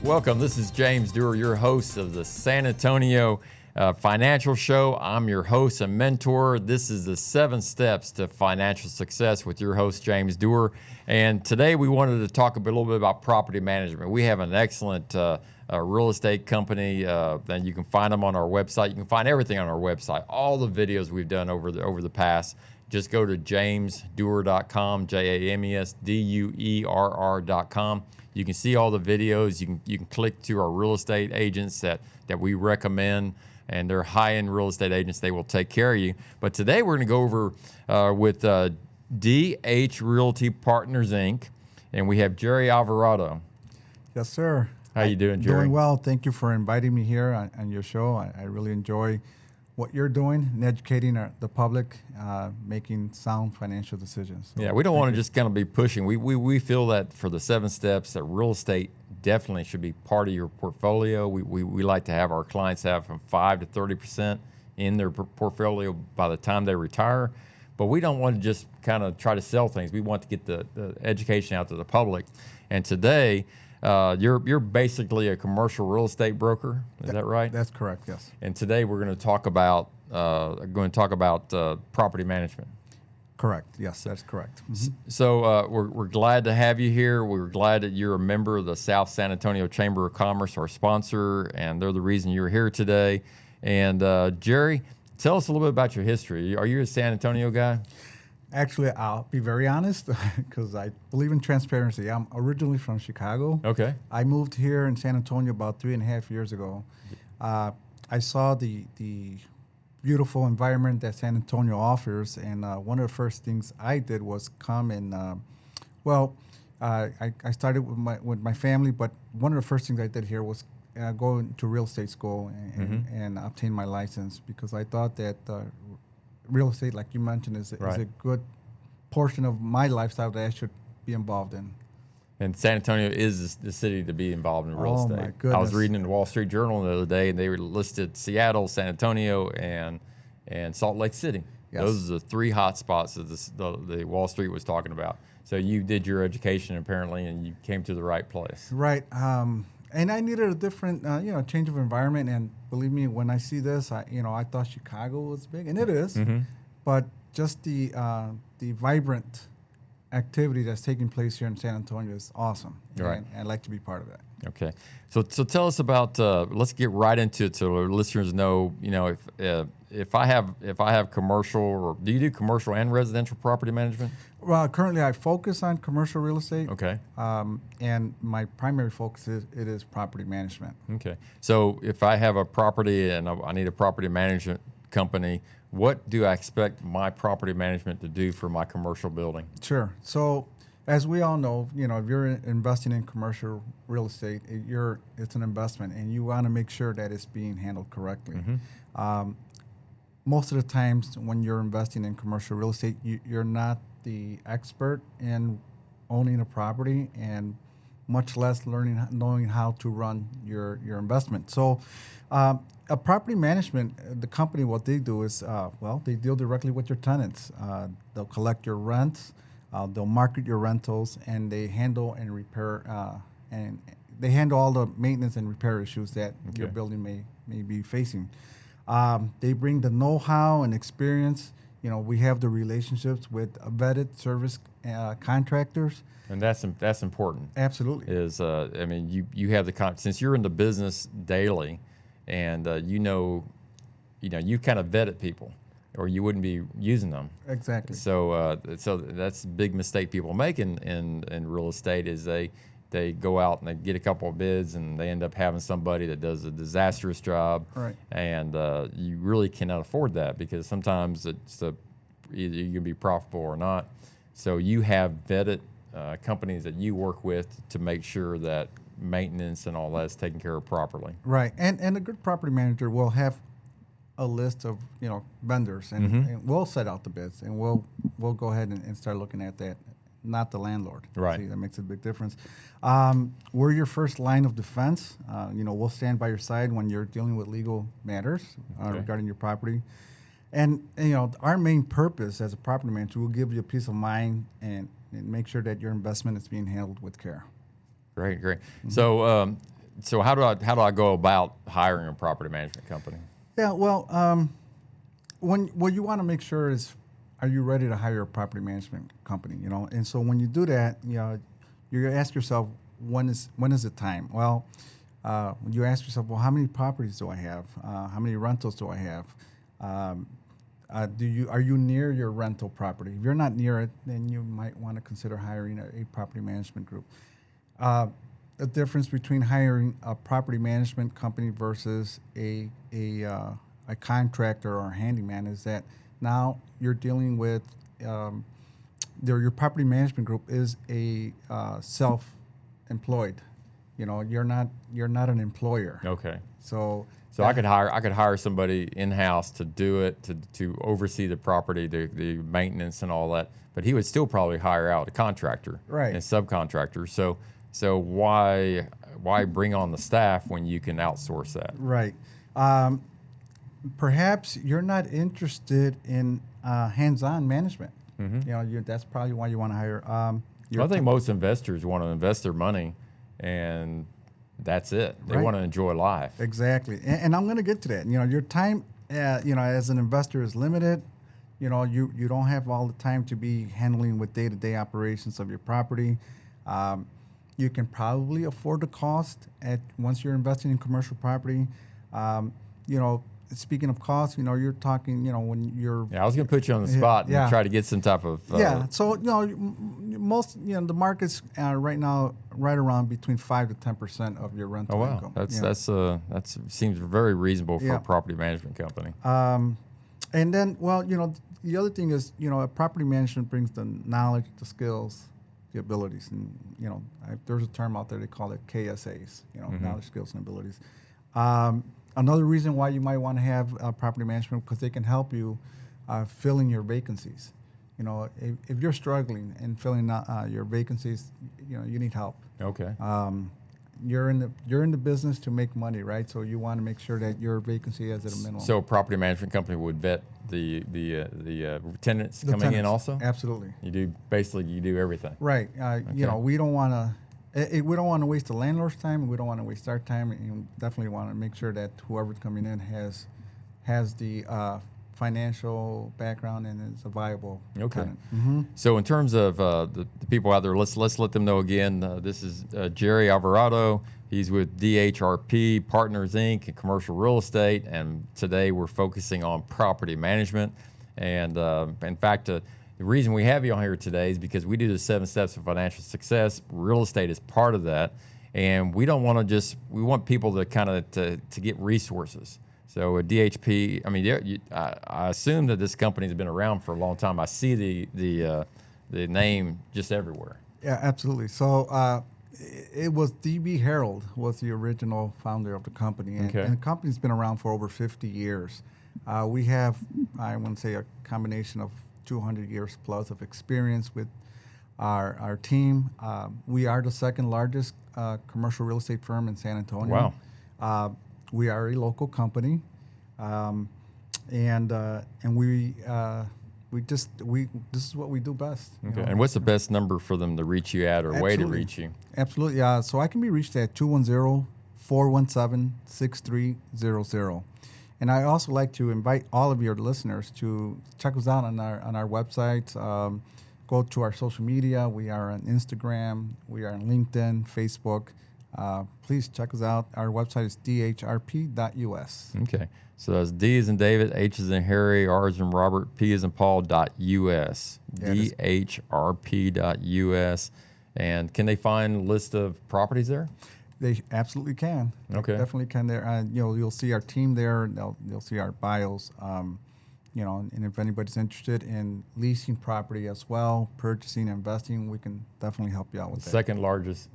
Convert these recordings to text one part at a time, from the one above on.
Welcome. This is James Duerr, your host of the San Antonio Financial Show. I'm your host and mentor. This is the 7 steps to financial success with your host, James Duerr. And today we wanted to talk a little bit about property management. We have an excellent real estate company, and you can find them on our website. You can find everything on our website. All the videos we've done over the past. Just go to jamesduerr.com, JamesDuerr.com. You can see all the videos. You can click to our real estate agents that we recommend, and they're high-end real estate agents. They will take care of you. But today we're going to go over with DHrealty Partners, Inc., and we have Gerardo Alvarado. Yes, sir. How you doing, Jerry? Doing well. Thank you for inviting me here on your show. I really enjoy what you're doing and educating the public, making sound financial decisions. So yeah, we don't want to just kind of be pushing. We feel that for the 7 steps, that real estate definitely should be part of your portfolio. We like to have our clients have from 5 to 30% in their portfolio by the time they retire. But we don't want to just kind of try to sell things. We want to get the education out to the public. And today, you're basically a commercial real estate broker. Is that right? That's correct. Yes. And today we're going to talk about property management. Correct. Yes, that's correct. Mm-hmm. So we're glad to have you here. We're glad that you're a member of the South San Antonio Chamber of Commerce, our sponsor, and they're the reason you're here today. And Jerry, tell us a little bit about your history. Are you a San Antonio guy? Actually, I'll be very honest because I believe in transparency. I'm originally from Chicago. Okay. I moved here in San Antonio about 3.5 years ago. I saw the beautiful environment that San Antonio offers, and one of the first things I did was come and, I started with my family, but one of the first things I did here was go to real estate school and obtain my license because I thought that real estate, like you mentioned, is a good portion of my lifestyle that I should be involved in. And San Antonio is the city to be involved in real estate. Oh, my goodness. I was reading in the Wall Street Journal the other day, and they were listed Seattle, San Antonio, and Salt Lake City. Yes. Those are the 3 hot spots that the Wall Street was talking about. So you did your education, apparently, and you came to the right place. Right. And I needed a different, change of environment. And believe me, when I see this, I thought Chicago was big, and it is. Mm-hmm. But just the vibrant activity that's taking place here in San Antonio is awesome. Right. And I'd like to be part of that. Okay. So tell us about. Let's get right into it, so our listeners know. If I have commercial, or do you do commercial and residential property management? Well, currently I focus on commercial real estate. Okay. And my primary focus is property management. Okay. So if I have a property and I need a property management company, what do I expect my property management to do for my commercial building? Sure. So as we all know, if you're investing in commercial real estate, it's an investment, and you want to make sure that it's being handled correctly. Mm-hmm. Most of the times when you're investing in commercial real estate, you're not the expert in owning a property, and much less knowing how to run your investment. So a property management, the company, what they do is, they deal directly with your tenants. They'll collect your rents, they'll market your rentals, and they handle and repair, and they handle all the maintenance and repair issues that your building may be facing. They bring the know-how and experience. We have the relationships with vetted service contractors. And that's important. Absolutely. You have since you're in the business daily, and you kind of vetted people, or you wouldn't be using them. Exactly. So that's a big mistake people make in real estate is they go out and they get a couple of bids and they end up having somebody that does a disastrous job. Right. And you really cannot afford that because sometimes either you can be profitable or not. So you have vetted companies that you work with to make sure that maintenance and all that is taken care of properly. Right. And a good property manager will have a list of vendors, and we'll set out the bids, and we'll go ahead and start looking at that, not the landlord. Right. See, that makes a big difference. We're your first line of defense. We'll stand by your side when you're dealing with legal matters regarding your property. And our main purpose as a property manager will give you a peace of mind and make sure that your investment is being handled with care. Great. So So how do I go about hiring a property management company? Yeah, well, what you want to make sure is, are you ready to hire a property management company? You know, and so when you do that, you know, you ask yourself, when is it time? Well, you ask yourself, well, how many properties do I have? How many rentals do I have? Are you near your rental property? If you're not near it, then you might want to consider hiring a property management group. The difference between hiring a property management company versus a contractor or a handyman is that now you're dealing with your property management group is a self-employed. You know, you're not an employer. Okay. So I could hire somebody in-house to do it, to oversee the property, the maintenance and all that, but he would still probably hire out a contractor, right, and subcontractors. So why bring on the staff when you can outsource that? Right. Perhaps you're not interested in hands-on management. Mm-hmm. You know, that's probably why you want to hire. I think most investors want to invest their money, and that's it. They Right. want to enjoy life. Exactly, and I'm going to get to that. You know, your time, you know, as an investor is limited. You know, you don't have all the time to be handling with day-to-day operations of your property. You can probably afford the cost once you're investing in commercial property. You know, speaking of cost, you know, you're talking, you know, when you're... Yeah, I was going to put you on the spot and try to get some type of... So, you know, the market's right now right around between 5 to 10% of your rental income. That seems very reasonable for a property management company. And then, well, you know, the other thing is, you know, a property management brings the knowledge, the skills, the abilities. And, you know, there's a term out there, they call it KSAs, you know, knowledge, skills, and abilities. Another reason why you might want to have property management, because they can help you filling your vacancies. You know, if you're struggling and filling your vacancies, you know, you need help. Okay. You're in the business to make money, right? So you want to make sure that your vacancy is at a minimum. So a property management company would vet the tenants coming in also? Absolutely. You do everything. Right. Okay. You know, we don't want to waste the landlord's time, and we don't want to waste our time, and definitely want to make sure that whoever's coming in has the financial background and is a viable tenant. Mm-hmm. So in terms of the people out there, let's let them know again. This is Gerardo Alvarado. He's with DHRP Partners Inc. in commercial real estate, and today we're focusing on property management. And in fact, the reason we have you on here today is because we do the 7 steps of financial success. Real estate is part of that, and we don't want to we want people to kind of to get resources. So at DHP, I mean, I assume that this company has been around for a long time. I see the name just everywhere. Yeah, absolutely. So it was DHrealty was the original founder of the company, and the company's been around for over 50 years. We have, I want to say, a combination of 200 years plus of experience with our team. We are the second largest commercial real estate firm in San Antonio. Wow. We are a local company, and this is what we do best. Okay. And what's the best number for them to reach you at, or way to reach you? Absolutely. So I can be reached at 210-417-6300. And I also like to invite all of your listeners to check us out on our website. Go to our social media. We are on Instagram. We are on LinkedIn, Facebook. Please check us out. Our website is dhrp.us. Okay. So that's D as in David, H as in Harry, R as in Robert, P as in Paul.us. DHRP.us. And can they find a list of properties there? They absolutely can. Okay. They definitely can there. You'll see our team there. They'll see our bios. And if anybody's interested in leasing property as well, purchasing, investing, we can definitely help you out with that. Second largest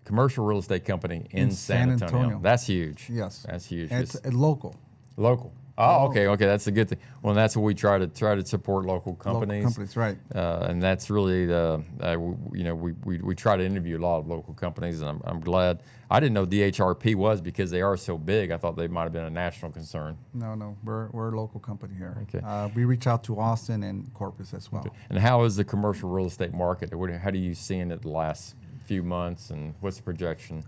commercial real estate company in San Antonio. That's huge. Yes. That's huge. And it's local. Local. Oh, okay. That's a good thing. Well, that's what we try to support local companies. Local companies, right? And that's really we try to interview a lot of local companies, and I'm glad. I didn't know DHRP was, because they are so big. I thought they might have been a national concern. No, we're a local company here. Okay. We reach out to Austin and Corpus as well. Okay. And how is the commercial real estate market? How do you see in it the last few months, and what's the projection?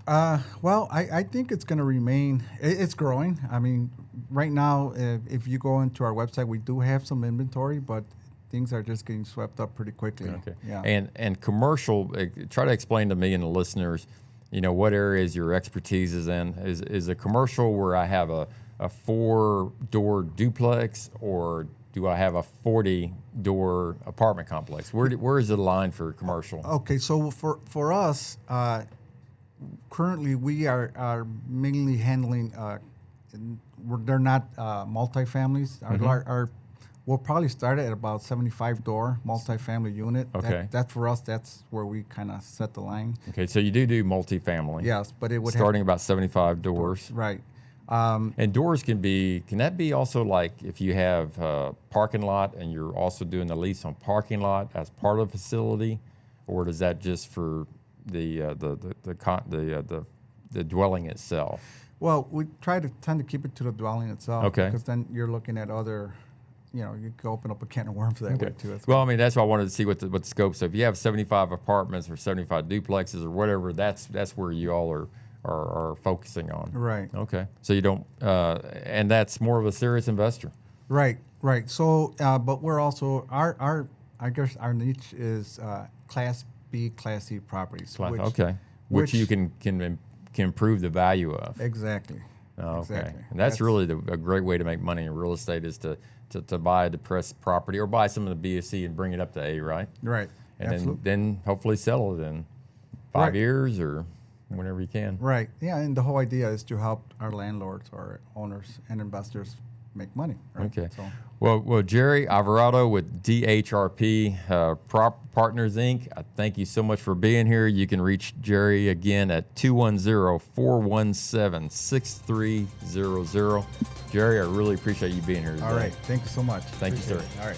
Well, I think it's going to remain. It's growing. I mean, right now, if you go into our website, we do have some inventory, but things are just getting swept up pretty quickly. Okay. Yeah. And commercial, try to explain to me and the listeners, what areas your expertise is in. Is a commercial where I have a 4-door duplex, or do I have a 40-door apartment complex? Where is the line for commercial? Okay, so for us, currently we are mainly handling. They're not multifamilies. We'll probably start at about 75-door multifamily unit. Okay. That for us, that's where we kind of set the line. Okay, so you do multifamily. Yes, but it would starting about 75 doors. Right. And doors can that be also like if you have a parking lot and you're also doing the lease on parking lot as part of the facility, or does that just for the dwelling itself? Well, we tend to keep it to the dwelling itself. Okay. Because then you're looking at other, you could open up a can of worms that way too. Well, I mean, that's why I wanted to see what the scope. So if you have 75 apartments or 75 duplexes or whatever, that's where you all are focusing on. Right. Okay. So you don't, and that's more of a serious investor. Right. So, but we're also I guess our niche is Class B, Class C properties. Which you can improve the value of. Exactly. Oh, okay. Exactly. And that's really a great way to make money in real estate is to buy a depressed property or buy some of the B or C and bring it up to A, right? Right. And then hopefully sell it in 5 years or whenever you can. Right. Yeah, and the whole idea is to help our landlords or owners and investors make money. Right? Okay. So. Well, Jerry Alvarado with DHRP Partners, Inc., I thank you so much for being here. You can reach Jerry again at 210-417-6300. Jerry, I really appreciate you being here today. All right. Thank you so much. Thank you, sir. All right.